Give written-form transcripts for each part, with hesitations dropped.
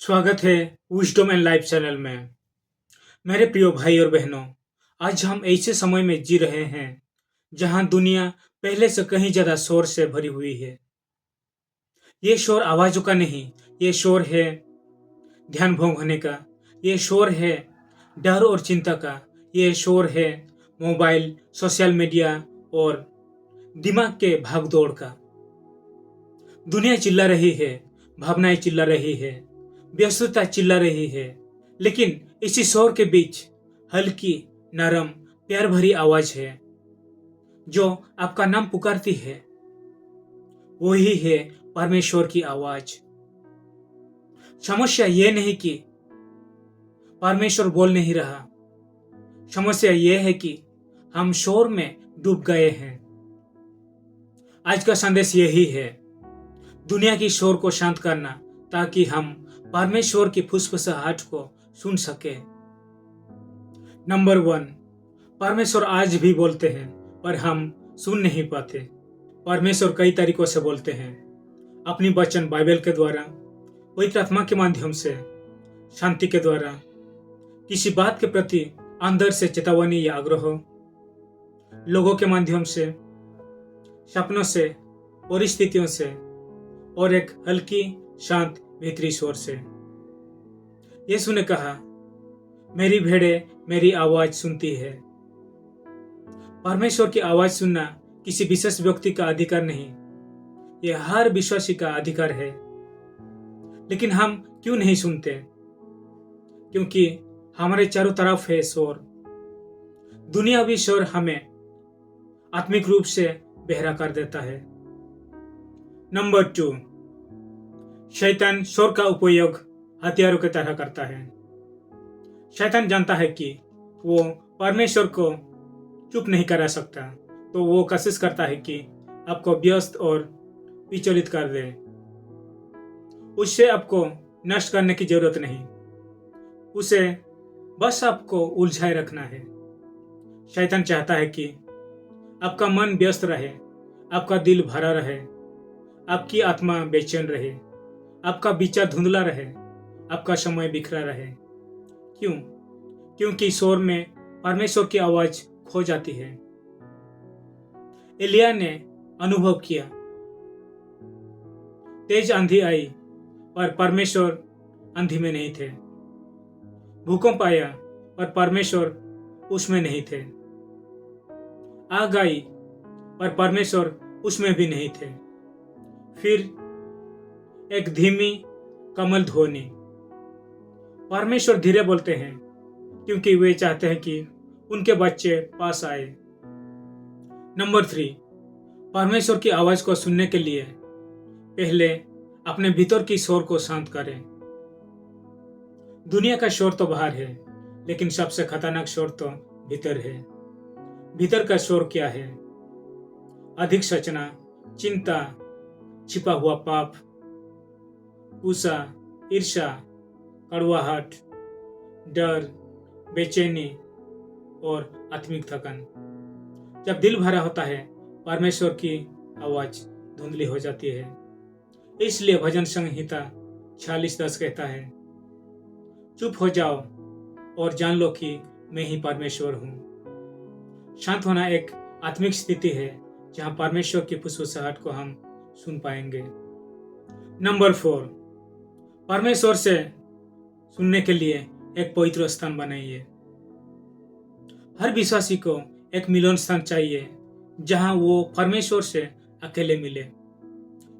स्वागत है wisdom and life channel में। मेरे प्रिय भाई और बहनों, आज हम ऐसे समय में जी रहे हैं जहां दुनिया पहले से कहीं ज्यादा शोर से भरी हुई है। ये शोर आवाजों का नहीं, ये शोर है ध्यान भंग होने का, ये शोर है डर और चिंता का, ये शोर है मोबाइल, सोशल मीडिया और दिमाग के भागदौड़ का। दुनिया चिल्ला रही है, भावनाएं चिल्ला रही है, व्यस्तता चिल्ला रही है, लेकिन इसी शोर के बीच हल्की, नरम, प्यार भरी आवाज है जो आपका नाम पुकारती है। वही है परमेश्वर की आवाज। समस्या ये नहीं कि परमेश्वर बोल नहीं रहा, समस्या ये है कि हम शोर में डूब गए हैं। आज का संदेश यही है, दुनिया की शोर को शांत करना ताकि हम परमेश्वर की फुसफुसाहट को सुन सके। नंबर 1, परमेश्वर आज भी बोलते हैं पर हम सुन नहीं पाते। परमेश्वर कई तरीकों से बोलते हैं, अपनी वचन बाइबल के द्वारा, पवित्र आत्मा के माध्यम से, शांति के द्वारा, किसी बात के प्रति अंदर से चेतावनी या आग्रह, लोगों के माध्यम से, सपनों से, परिस्थितियों से और एक हल्की शांत भीतरी स्वर से। यीशु ने कहा, मेरी भेड़ें मेरी आवाज सुनती है। परमेश्वर की आवाज सुनना किसी विशेष व्यक्ति का अधिकार नहीं, यह हर विश्वासी का अधिकार है। लेकिन हम क्यों नहीं सुनते? क्योंकि हमारे चारों तरफ है शोर। दुनियावी शोर हमें आत्मिक रूप से बहरा कर देता है। नंबर 2, शैतान शोर का उपयोग हथियारों की तरह करता है। शैतान जानता है कि वो परमेश्वर को चुप नहीं करा सकता, तो वो कोशिश करता है कि आपको व्यस्त और विचलित कर दे। उससे आपको नष्ट करने की जरूरत नहीं, उसे बस आपको उलझाए रखना है। शैतान चाहता है कि आपका मन व्यस्त रहे, आपका दिल भरा रहे, आपकी आत्मा बेचैन रहे, आपका विचार धुंधला रहे, आपका समय बिखरा रहे। क्यों? क्योंकि शोर में परमेश्वर की आवाज खो जाती है। एलिया ने अनुभव किया, तेज आंधी आई पर परमेश्वर आंधी में नहीं थे। भूकंप आया पर परमेश्वर उसमें नहीं थे। आग आई पर परमेश्वर उसमें भी नहीं थे। फिर एक धीमी कमल ध्वनि। परमेश्वर धीरे बोलते हैं क्योंकि वे चाहते हैं कि उनके बच्चे पास आए। नंबर 3, परमेश्वर की आवाज को सुनने के लिए पहले अपने भीतर की शोर को शांत करें। दुनिया का शोर तो बाहर है, लेकिन सबसे खतरनाक शोर तो भीतर है। भीतर का शोर क्या है? अधिक सोचना, चिंता, छिपा हुआ पाप, गुस्सा, ईर्ष्या, कड़वाहट, डर, बेचैनी और आत्मिक थकान। जब दिल भरा होता है, परमेश्वर की आवाज धुंधली हो जाती है। इसलिए भजन संहिता 46:10 कहता है, चुप हो जाओ और जान लो कि मैं ही परमेश्वर हूं। शांत होना एक आत्मिक स्थिति है जहां परमेश्वर की फुसफुसाहट को हम सुन पाएंगे। नंबर 4, परमेश्वर से सुनने के लिए एक पवित्र स्थान बनाइए। हर विश्वासी को एक मिलन स्थान चाहिए जहां वो परमेश्वर से अकेले मिले।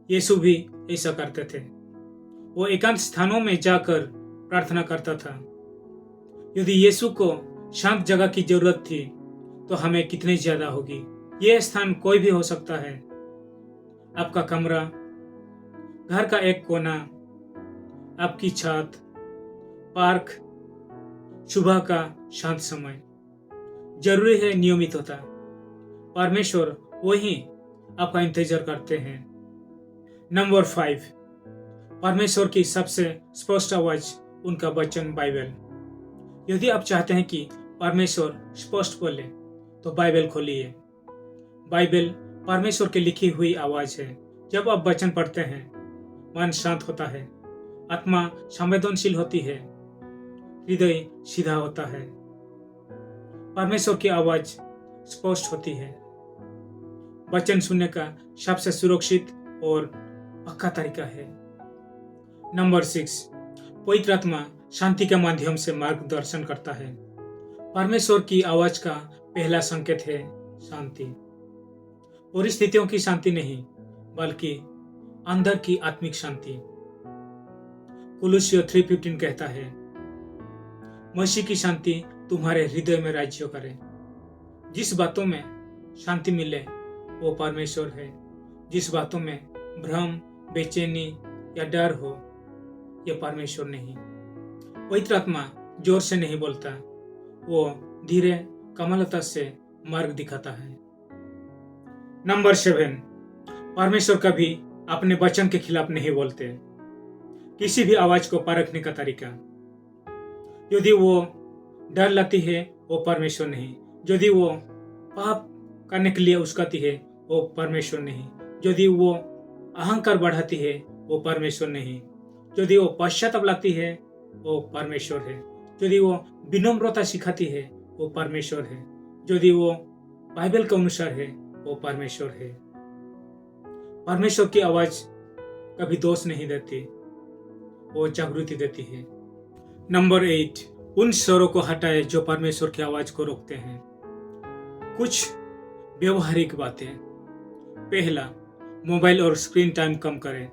यीशु भी ऐसा करते थे। वो एकांत स्थानों में जाकर प्रार्थना करता था। यदि यीशु को शांत जगह की जरूरत थी, तो हमें कितनी ज्यादा होगी। यह स्थान कोई भी हो सकता है। आपका कमरा, घर का एक कोना, आपकी छत, पार्क, सुबह का शांत समय। जरूरी है नियमित होता। परमेश्वर वही आपका इंतजार करते हैं। नंबर 5, परमेश्वर की सबसे स्पष्ट आवाज उनका वचन बाइबल। यदि आप चाहते हैं कि परमेश्वर स्पष्ट बोले, तो बाइबल खोलिए। बाइबल परमेश्वर की लिखी हुई आवाज है। जब आप वचन पढ़ते हैं, मन शांत होता है, आत्मा संवेदनशील होती है, हृदय सीधा होता है, परमेश्वर की आवाज स्पष्ट होती है। वचन सुनने का सबसे सुरक्षित और पक्का तरीका है। नंबर 6, पवित्र आत्मा शांति के माध्यम से मार्गदर्शन करता है। परमेश्वर की आवाज का पहला संकेत है शांति। परिस्थितियों की शांति नहीं, बल्कि अंदर की आत्मिक शांति। कुलुस्सियों 3:15 कहता है, मसीह की शांति तुम्हारे हृदय में राज्य करे। जिस बातों में शांति मिले वो परमेश्वर है। जिस बातों में भ्रम, बेचैनी या डर हो, यह परमेश्वर नहीं। पवित्र आत्मा जोर से नहीं बोलता, वो धीरे कोमलता से मार्ग दिखाता है। नंबर 7, परमेश्वर कभी अपने वचन के खिलाफ नहीं बोलते। किसी भी आवाज को परखने का तरीका, यदि वो डर लाती है वो परमेश्वर नहीं। यदि वो पाप करने के लिए उस्काती है वो परमेश्वर नहीं। यदि वो अहंकार बढ़ाती है वो परमेश्वर नहीं। यदि वो पश्चाताप लाती है वो परमेश्वर है। यदि वो विनम्रता सिखाती है वो परमेश्वर है। यदि वो बाइबल के अनुसार है वो परमेश्वर है। परमेश्वर की आवाज कभी दोष नहीं देती, वो जागृति देती है। नंबर 8, उन स्वरों को हटाए जो परमेश्वर की आवाज को रोकते हैं। कुछ व्यवहारिक बातें। पहला, मोबाइल और स्क्रीन टाइम कम करें।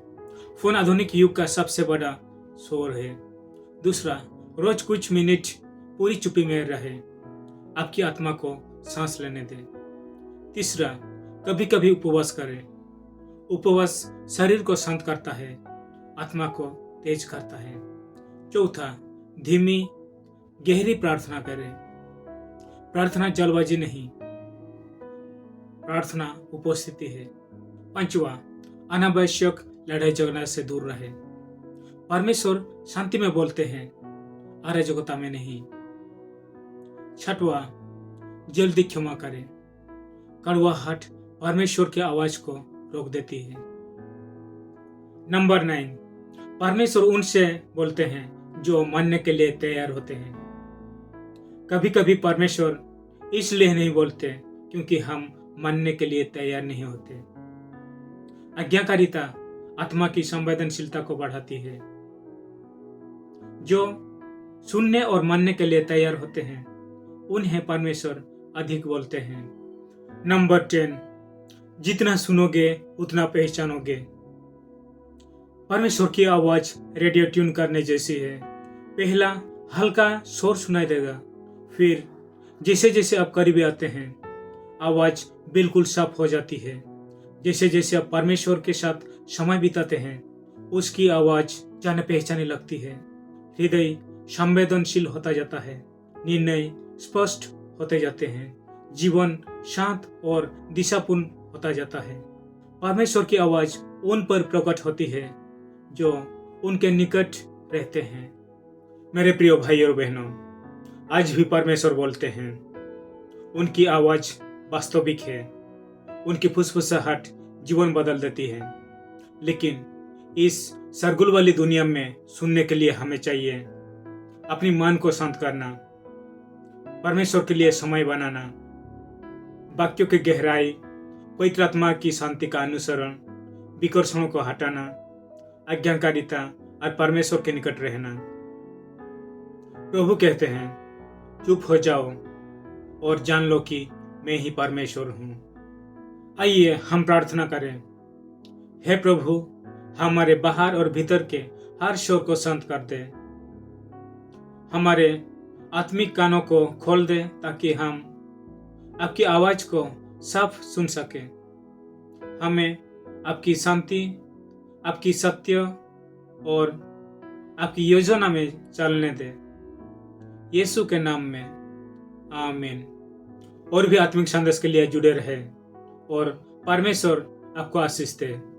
फोन आधुनिक युग का सबसे बड़ा शोर है। दूसरा, रोज कुछ मिनट पूरी चुप्पी में रहे, आपकी आत्मा को सांस लेने दें। तीसरा, कभी कभी उपवास करें। उपवास शरीर को शांत करता है, आत्मा को तेज करता है। चौथा, धीमी गहरी प्रार्थना करें। प्रार्थना जल्दबाजी नहीं, प्रार्थना उपस्थिति है। पांचवा, अनावश्यक लड़ाई झगड़ा से दूर रहे। परमेश्वर शांति में बोलते हैं, अराजकता में नहीं। छठवा, जल्दी क्षमा करें। कड़वाहट परमेश्वर की आवाज को रोक देती है। नंबर 9, परमेश्वर उनसे बोलते हैं जो मानने के लिए तैयार होते हैं। कभी कभी परमेश्वर इसलिए नहीं बोलते क्योंकि हम मानने के लिए तैयार नहीं होते। आज्ञाकारिता आत्मा की संवेदनशीलता को बढ़ाती है। जो सुनने और मानने के लिए तैयार होते हैं उन्हें परमेश्वर अधिक बोलते हैं। नंबर 10, जितना सुनोगे उतना पहचानोगे। परमेश्वर की आवाज रेडियो ट्यून करने जैसी है। पहला हल्का शोर सुनाई देगा, फिर जैसे जैसे आप करीब आते हैं आवाज बिल्कुल साफ हो जाती है। जैसे जैसे आप परमेश्वर के साथ समय बिताते हैं उसकी आवाज जाने पहचाने लगती है। हृदय संवेदनशील होता जाता है, निर्णय स्पष्ट होते जाते हैं, जीवन शांत और दिशापूर्ण होता जाता है। परमेश्वर की आवाज उन पर प्रकट होती है जो उनके निकट रहते हैं। मेरे प्रिय भाई और बहनों, आज भी परमेश्वर बोलते हैं। उनकी आवाज वास्तविक है, उनकी फुसफुसाहट जीवन बदल देती है। लेकिन इस सरगुल वाली दुनिया में सुनने के लिए हमें चाहिए अपनी मन को शांत करना, परमेश्वर के लिए समय बनाना, वाक्यों की गहराई, पवित्र आत्मा की शांति का अनुसरण, विकर्षणों को हटाना, आज्ञाकारिता और परमेश्वर के निकट रहना। प्रभु कहते हैं, चुप हो जाओ और जान लो कि मैं ही परमेश्वर हूं। आइए हम प्रार्थना करें। हे प्रभु, हमारे बाहर और भीतर के हर शोर को शांत कर दे। हमारे आत्मिक कानों को खोल दे ताकि हम आपकी आवाज को साफ सुन सके। हमें आपकी शांति, आपकी सत्य और आपकी योजना में चलने दे। यीशु के नाम में आमीन। और भी आत्मिक संदेश के लिए जुड़े रहे और परमेश्वर आपको आशीष दे।